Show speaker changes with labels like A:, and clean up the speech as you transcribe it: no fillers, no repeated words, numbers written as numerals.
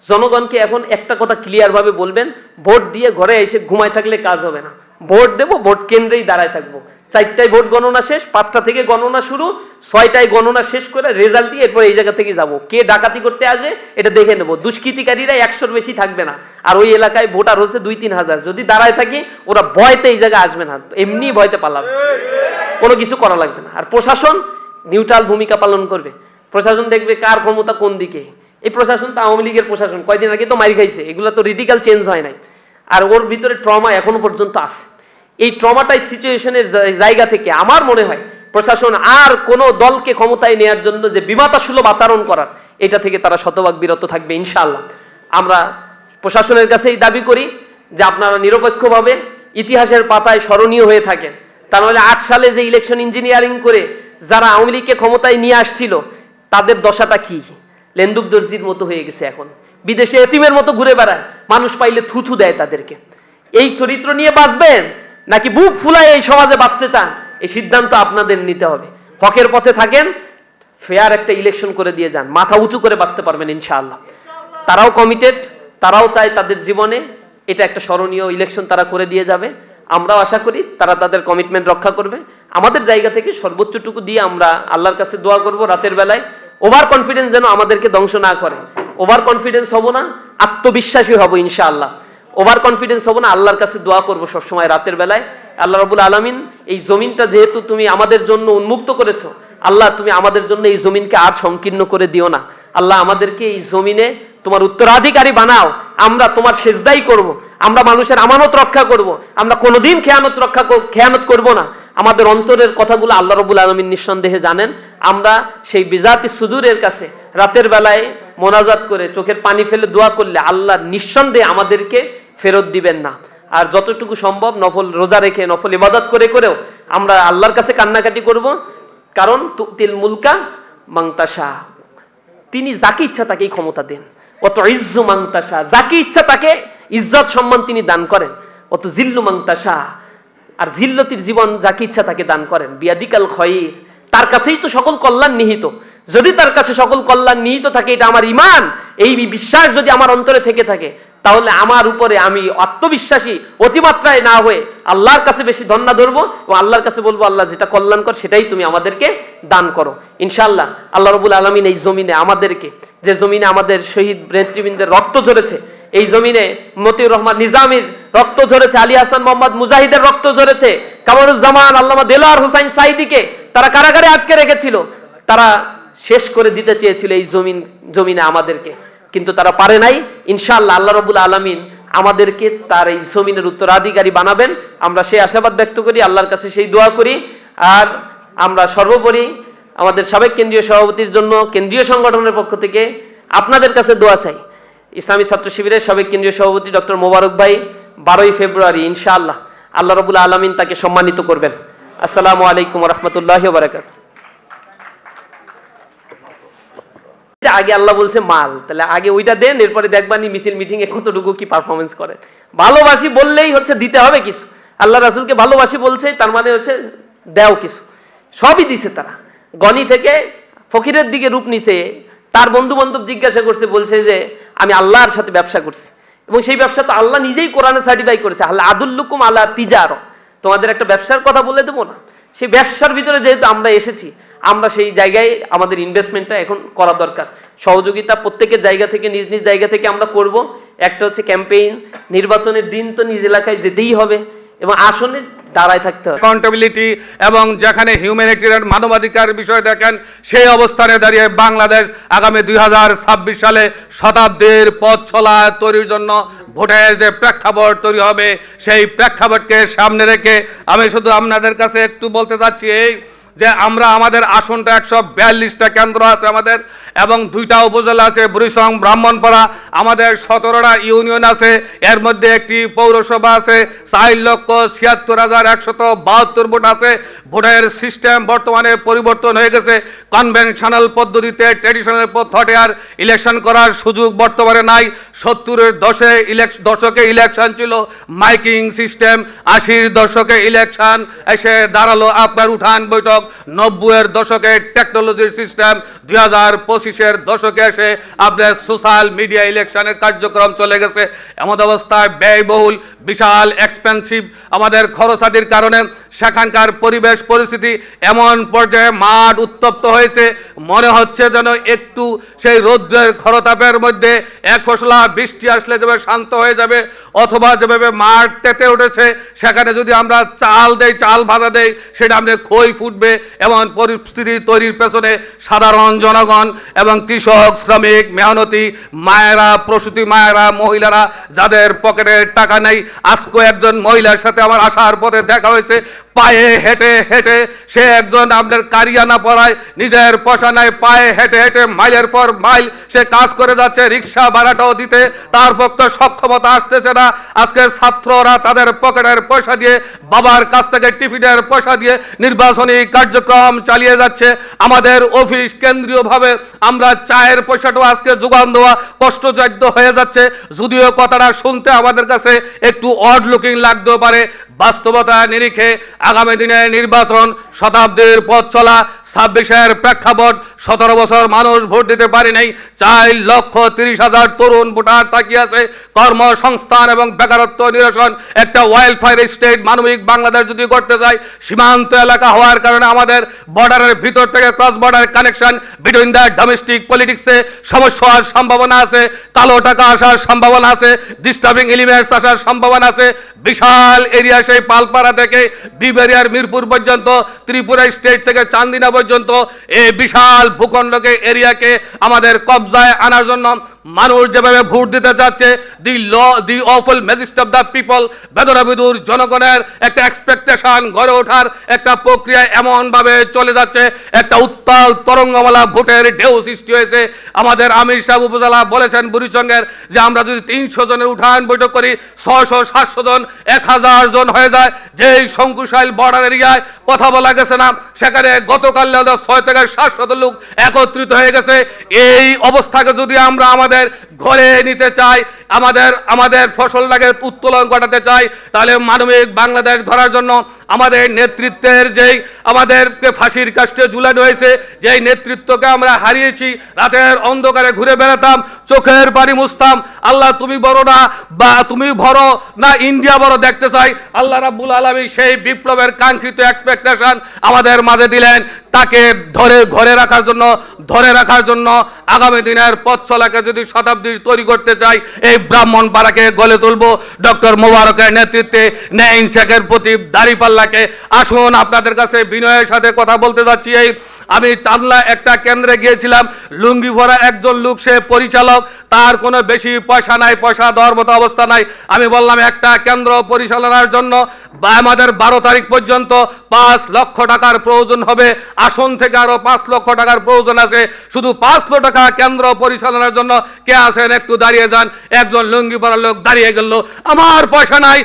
A: জনগণকে এখন একটা কথা ক্লিয়ারভাবে বলবেন, ভোট দিয়ে ঘরে এসে ঘুমায় থাকলে কাজ হবে না। ভোট দেবো, ভোট কেন্দ্রেই দাঁড়ায় থাকবো। 4টায় ভোট গণনা শেষ, 5টা থেকে গণনা শুরু, 6টায় গণনা শেষ করে রেজাল্ট দিয়ে এরপর এই জায়গা থেকে যাব। কে ডাকাতি করতে আসে এটা দেখে নেব। দুষ্কৃতিকারীরা 100-র বেশি থাকবে না, আর ওই এলাকায় ভোটার হচ্ছে 2-3 হাজার। যদি দাঁড়ায় থাকি ওরা ভয়তে এই জায়গায় আসবে না, এমনি ভয়তে পালাবে, কোনো কিছু করা লাগবে না। আর প্রশাসন নিউট্রাল ভূমিকা পালন করবে। প্রশাসন দেখবে কার ক্ষমতা কোন দিকে। এই প্রশাসন তো আওয়ামী লীগের প্রশাসন, কয়দিন আগে তো মারি খাইছে, এগুলো তো রেডিক্যাল চেঞ্জ হয় নাই। আর ওর ভিতরে ট্রমা এখনো পর্যন্ত আছে। এই ট্রমাটাইজ সিচুয়েশনের জায়গা থেকে আমার মনে হয় প্রশাসন আর কোনো দলকে ক্ষমতায় নেওয়ার জন্য যে বিমাতা সুলভ আচরণ করার, এটা থেকে তারা শতভাগ বিরত থাকবে ইনশাআল্লাহ। আমরা প্রশাসনের কাছেই দাবি করি যে আপনারা নিরপেক্ষভাবে ইতিহাসের পাতায় স্মরণীয় হয়ে থাকেন। তা নাহলে 8 সালে যে ইলেকশন ইঞ্জিনিয়ারিং করে যারা আওয়ামী লীগকে ক্ষমতায় নিয়ে আসছিল তাদের দশাটা কি? লেন্দুক দর্জির মতো হয়ে গেছে। এখন বিদেশে এতিমের মতো ঘুরে বেড়ায়, মানুষ পাইলে থুথু দেয় তাদেরকে। এই চরিত্র নিয়ে বাঁচবেন নাকি বুক ফুলায় এই সমাজে বাঁচতে চান, এই সিদ্ধান্ত আপনাদের নিতে হবে। হকের পথে থাকেন, ফেয়ার একটা ইলেকশন করে দিয়ে যান, মাথা উঁচু করে বাঁচতে পারবেন ইনশাআল্লাহ। তারাও কমিটেড, তারাও চায় তাদের জীবনে এটা একটা স্মরণীয় ইলেকশন তারা করে দিয়ে যাবে। আমরাও আশা করি তারা তাদের কমিটমেন্ট রক্ষা করবে। আমাদের জায়গা থেকে সর্বোচ্চটুকু দিয়ে আমরা আল্লাহর কাছে দোয়া করব রাতের বেলায়, ওভার কনফিডেন্স যেন আমাদেরকে ধ্বংস না করে। ওভার কনফিডেন্স হব না, আত্মবিশ্বাসী হব ইনশাআল্লাহ। ওভার কনফিডেন্স হব না, আল্লাহর কাছে দোয়া করব সবসময় রাতের বেলায়। আল্লাহ রাব্বুল আলামিন এই জমিনটা যেহেতু তুমি আমাদের জন্য উন্মুক্ত করেছো, আল্লাহ তুমি আমাদের জন্য এই জমিনকে আর সংকীর্ণ করে দিও না। আল্লাহ আমাদেরকে এই জমিনে তোমার উত্তরাধিকারী বানাও, আমরা তোমার সেজদাই করব, আমরা মানুষের আমানত রক্ষা করব, আমরা কোনোদিন খেয়ানত করব না। আমাদের অন্তরের কথাগুলো আল্লাহ রাব্বুল আলামিন নিঃসন্দেহে জানেন। আমরা সেই বিজাতি সুদূরের কাছে রাতের বেলায় মোনাজাত করে চোখের পানি ফেলে দোয়া করলে আল্লাহ নিঃসন্দেহে আমাদেরকে ফেরত দিবেন না। আর যতটুকু সম্ভব নফল রোজা রেখে নফল ইবাদত করেও আমরা আল্লাহর কাছে কান্নাকাটি করব। কারণ তুতিল মুলকা মাংতাশা, তিনি যাকে ইচ্ছা তাকেই ক্ষমতা দেন। অত ইজ্জু মাংতাশা, যাকে ইচ্ছা তাকে ইজ্জত সম্মান তিনি দান করেন। অত জিল্লু মাংতাশা, আর জিল্লতির জীবন যাকে ইচ্ছা তাকে দান করেন। বিয়াদিকাল খয়র, তার কাছেই তো সকল কল্যাণ নিহিত। যদি তার কাছে সকল কল্যাণ নিহিত থাকে, এটা আমার ঈমান, এই বিশ্বাস যদি আমার অন্তরে থেকে থাকে, তাহলে আমার উপরে আমি আত্মবিশ্বাসী অতিমাত্রায় না হয়ে আল্লাহর কাছে বেশি ধন্যা ধরবো এবং আল্লাহর কাছে বলবো, আল্লাহ যেটা কল্যাণকর সেটাই তুমি আমাদেরকে দান করো ইনশাআল্লাহ। আল্লাহ রাব্বুল আলামিন এই জমিনে আমাদেরকে, যে জমিনে আমাদের শহীদ নেতৃবৃন্দের রক্ত ঝরেছে, এই জমিনে মতিউর রহমান নিজামীর রক্ত ঝরেছে, আলী হাসান মোহাম্মদ মুজাহিদের রক্ত ঝরেছে, কামরুজ্জামান আল্লামা দেলোয়ার হোসাইন সাইদিকে তারা কারাগারে আটকে রেখেছিল। তারা শেষ করে দিতে চেয়েছিল এই জমিনে আমাদেরকে, কিন্তু তারা পারে নাই। ইনশাআল্লাহ আল্লাহ রাব্বুল আলামিন আমাদেরকে তার এই জমিনের উত্তরাধিকারী বানাবেন, আমরা সেই আশাবাদ ব্যক্ত করি, আল্লাহর কাছে সেই দোয়া করি। আর আমরা সর্বোপরি আমাদের সাবেক কেন্দ্রীয় সভাপতির জন্য কেন্দ্রীয় সংগঠনের পক্ষ থেকে আপনাদের কাছে দোয়া চাই। ইসলামী ছাত্র শিবিরের সাবেক কেন্দ্রীয় সভাপতি ডক্টর মোবারক ভাই 12ই ফেব্রুয়ারি ইনশাআল্লাহ আল্লাহ রাব্বুল আলামিন তাকে সম্মানিত করবেন। আসসালামু আলাইকুম ওয়া রাহমাতুল্লাহি ওয়া বারাকাতুহু। আগে আল্লাহ বলছে মাল, তাহলে আগে ওইটা দেন, এরপরে দেখবানি মিছিল মিটিং এ কতটুকু কি পারফরমেন্স করেন। ভালোবাসি বললেই হচ্ছে দিতে হবে কিছু। আল্লাহ রাসূলকে ভালোবাসি বলছে, তার মানে হচ্ছে দেও কিছু। সবই দিছে তারা, গনি থেকে ফকিরের দিকে রূপ নিছে। তার বন্ধু বান্ধব জিজ্ঞাসা করছে, বলছে যে আমি আল্লাহর সাথে ব্যবসা করছি, এবং সেই ব্যবসা তো আল্লাহ নিজেই কোরআনে সার্টিফাই করেছে, আল্লাহ আদুল্লুকুম আলা তিজার, তোমাদের একটা ব্যবসার কথা বলে দেবো না। সেই ব্যবসার ভিতরে যেহেতু আমরা এসেছি, আমরা সেই জায়গায় আমাদের ইনভেস্টমেন্টটা এখন করা দরকার। সহযোগিতা প্রত্যেকের জায়গা থেকে নিজ নিজ জায়গা থেকে আমরা করব। একটা হচ্ছে ক্যাম্পেইন, নির্বাচনের দিন তো নিজ এলাকায় যেতেই হবে এবং আসনে দাঁড়ায় থাকতে হবে।
B: অ্যাকাউন্টেবিলিটি এবং যেখানে হিউম্যানিটেরিয়ান মানবাধিকার বিষয় দেখেন, সেই অবস্থানে দাঁড়িয়ে বাংলাদেশ আগামী 2026 সালে শতাব্দীর পথ চলা তৈরির জন্য ভোটের যে প্রেক্ষাপট তৈরি হবে, সেই প্রেক্ষাপটকে সামনে রেখে আমি শুধু আপনাদের কাছে একটু বলতে চাচ্ছি এই যে আমরা আমাদের আসনটা 142টা কেন্দ্র আছে আমাদের, এবং 2টা উপজেলা আছে, বুড়িচং ব্রাহ্মণপাড়া, আমাদের 17টা ইউনিয়ন আছে, এর মধ্যে একটি পৌরসভা আছে, 4,76,172 ভোট আছে। ভোটের সিস্টেম বর্তমানে পরিবর্তন হয়ে গেছে, কনভেনশনাল পদ্ধতিতে ট্রেডিশনাল পদ্ধতি আর ইলেকশন করার সুযোগ বর্তমানে নাই। 70-এর দশকে ইলেকশন ছিল মাইকিং সিস্টেম, 80-র দশকে ইলেকশন এসে দাঁড়ালো আপনার উঠান বৈঠক, 90-এর দশকে টেকনোলজির সিস্টেম 2025-এর দশকে এসে আপনার সোশ্যাল মিডিয়া ইলেকশনের কার্যক্রম চলে গেছে। এমন অবস্থায় ব্যয়বহুল, বিশাল এক্সপেন্সিভ আমাদের খরচাদির কারণে সেখানকার পরিবেশ পরিস্থিতি এমন পর্যায়ে মাঠ উত্তপ্ত হয়েছে, মনে হচ্ছে যেন একটু সেই রৌদ্রের খরতাপের মধ্যে এক ফসলা বৃষ্টি আসলে যেভাবে শান্ত হয়ে যাবে, অথবা যেভাবে মাঠ তেতে উঠেছে সেখানে যদি আমরা চাল দেই, চাল ভাজা দেই, সেটা আমাদের খই ফুটবে। এমন পরিস্থিতি তৈরির পেছনে সাধারণ জনগণ এবং কৃষক, শ্রমিক, মেহনতি মায়েরা, প্রসূতি মায়েরা, মহিলারা যাদের পকেটে টাকা নেই। আজকে একজন মহিলার সাথে আমার আসার পথে দেখা হয়েছে, পায়ে হেঁটে হেঁটে সে একজন আপনার কারিয়ানা পড়ায়, নিজের পয়সা নাই, পায়ে হেঁটে হেঁটে মাইলের পর মাইল সে কাজ করে যাচ্ছে। রিক্সা ভাড়াটাও দিতে তার পক্ষে সক্ষমতা আসতেছে না। আজকে ছাত্ররা তাদের পকেটের পয়সা দিয়ে, বাবার কাছ থেকে টিফিনের পয়সা দিয়ে নির্বাচনী কার্যক্রম চালিয়ে যাচ্ছে। আমাদের অফিস কেন্দ্রীয়ভাবে আমরা চায়ের পয়সাটাও আজকে যোগান দেওয়া কষ্টসাধ্য হয়ে যাচ্ছে। যদিও কথাটা শুনতে আমাদের কাছে একটু অড লুকিং লাগতেও পারে, বাস্তবতা নিরিখে আগামী দিনে নির্বাচন, শতাব্দীর পথ চলা, 26-এর প্রেক্ষাপট, 17 বছর মানুষ ভোট দিতে পারে নাই, 4,30,000 তরুণ ভোটার তাকিয়ে আছে। কর্মসংস্থান এবং বেকারত্ব নিরসন একটা ওয়েলফেয়ার স্টেট মানবিক বাংলাদেশ যদি করতে চাই, সীমান্ত এলাকা হওয়ার কারণে আমাদের বর্ডারের ভিতর থেকে cross border connection between the domestic পলিটিক্সে সমস্যা হওয়ার সম্ভাবনা আছে, কালো টাকা আসার সম্ভাবনা আছে, ডিস্টার্বিং এলিমেন্টস আসার সম্ভাবনা আছে। বিশাল এরিয়া, সেই পালপাড়া থেকে বিবেরিয়ার মিরপুর পর্যন্ত, ত্রিপুরা স্টেট থেকে চান্দিনা পর্যন্ত এই বিশাল ভূখণ্ডকে, এরিয়াকে আমাদের কবজায় আনার জন্য মানুষ যেভাবে ভোট দিতে যাচ্ছে, the awful magistrate of the people, বেদনাবিদুর জনগণের একটা এক্সপেকটেশন গড়ে ওঠার একটা প্রক্রিয়া এমন ভাবে চলে যাচ্ছে, একটা উত্তাল তরঙ্গমালা ভোটের ঢেউ সৃষ্টি হয়েছে। আমাদের আমির সাহেব উপজেলা বলেছেন বুড়িচঙ্গের যে আমরা যদি 300 জনের উঠান বৈঠক করি, 600-700 জন, 1000 জন হয়ে যায়। যেই শঙ্কুশাইল বর্ডার এরিয়ায় কথা বলা গেছে না, সেখানে গতকাল 6 থেকে 700 লোক একত্রিত হয়ে গেছে। এই অবস্থাকে যদি আমরা আমাদের ঘরে নিতে চাই, আমাদের ফসলটাকে উত্তোলন ঘটাতে চাই, তাহলে মানবিক বাংলাদেশ গড়ার জন্য আমাদের নেতৃত্বের যেই আমাদেরকে ফাঁসির কাস্টে ঝুলানো হয়েছে, যেই নেতৃত্বকে আমরা হারিয়েছি, রাতের অন্ধকারে ঘুরে বেড়াতাম, চোখের পানি মুছতাম, আল্লাহ তুমি বড় না, বা তুমি বড় না ইন্ডিয়া বড় দেখতে চাই, আল্লাহ রাব্বুল আলামিন সেই বিপ্লবের কাঙ্ক্ষিত এক্সপেকটেশন আমাদের মাঝে দিলেন। তাকে ধরে রাখার জন্য আগামী দিনের পথ চলাকে যদি শতাব্দী তৈরি করতে চাই, এই ব্রাহ্মণপাড়াকে গড়ে তুলবো ডক্টর মোবারকের নেতৃত্বে, ন্যায় ইনসাফের প্রতীক দাঁড়িপাল্লাকে। আসুন আপনাদের কাছে বিনয়ের সাথে কথা বলতে যাচ্ছি। আমি চাঁদলা একটা কেন্দ্রে গিয়েছিলাম, লুঙ্গি ভরা একজন লোক, সে পরিচালক, তার কোনো বেশি পয়সা নাই, পয়সা দেওয়ার মতো অবস্থা নাই। আমি বললাম একটা কেন্দ্র পরিচালনার জন্য বা আমাদের 12 তারিখ পর্যন্ত 5 লক্ষ টাকার প্রয়োজন হবে, আসন থেকে আরো 5 লক্ষ টাকার প্রয়োজন আছে। শুধু 5 লক্ষ টাকা কেন্দ্র পরিচালনার জন্য কে আছেন একটু দাঁড়িয়ে যান। একজন লুঙ্গি পরা লোক দাঁড়িয়ে গেল, আমার পয়সা নাই,